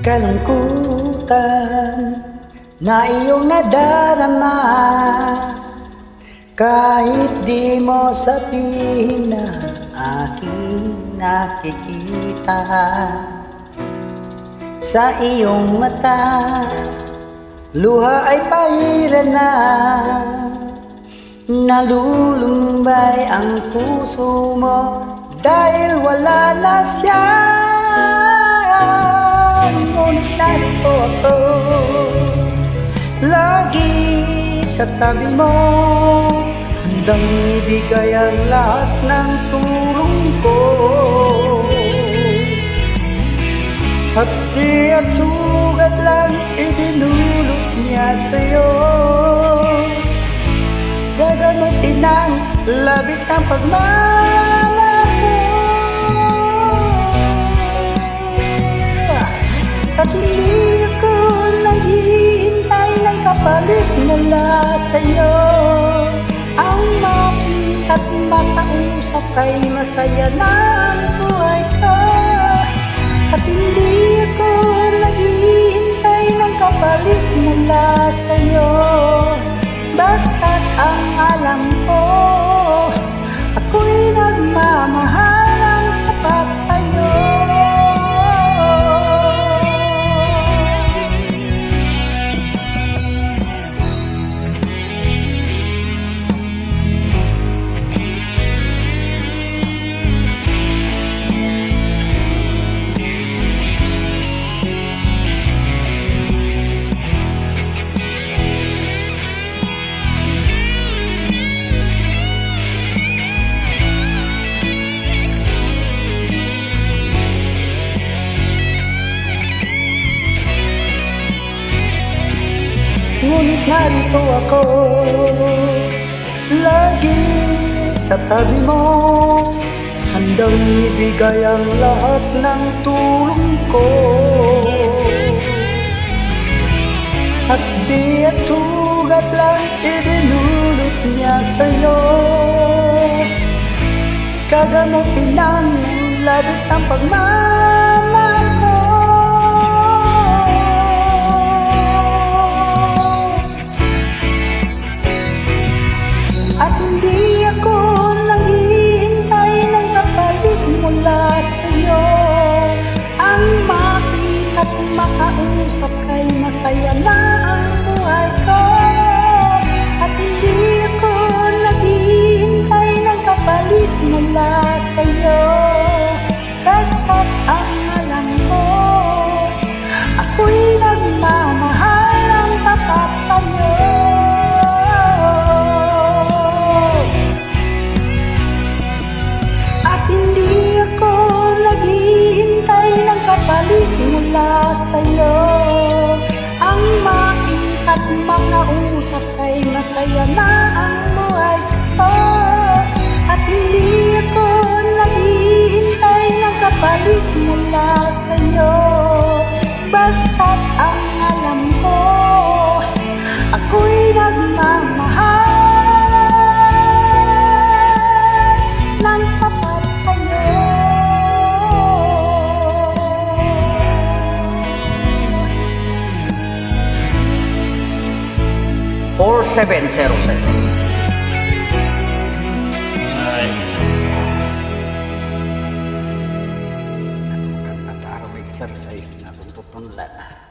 kalungkutan na iyong nadarama, kahit di mo sabihin na aking nakikita sa iyong mata. Luha ay pahira na, nalulumbay ang puso mo dahil wala na siya. Ngunit narito ako, lagi sa tabi mo, handang ibigay ang lahat ng tulong ko. Hati at sugat lang idinulot niya sa'yo, gagamutin ang labis ng pagmamahal ko. At hindi ako naghihintay ng kapalit mula sa'yo, ang makita't makausap kay masaya na ang buhay ko. At hindi ako naghihintay ng kapalit mula sa'yo, basta't ang alam ko, ako'y nagmamahal ng tapat sa'yo. Ngunit narito ako, lagi sa tabi mo, handang ibigay ang lahat ng tulong ko. At di at sugat lang idinulot niya sa'yo, gagamutin ng labis ng pagmamahal ko. At hindi ako naghihintay ng kapalit mula sa'yo, ang makita't makausap kay masaya na ang buhay ko. At hindi ako naghihintay ng kapalit mula sa'yo, basta't ang alam ko, ako'y nagmamahal ng tapat sa'yo. Kapalit mula sa'yo, ang makita't makausap kay masaya na ang buhay ko. At hindi ako naghihintay ng kapalit mula sa'yo, basta't ang alam ko, ako'y nagmamahal ng tapat sa'yo. 4707. Ay. Kanta-taro exercise na tuntutan lang.